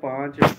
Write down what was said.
5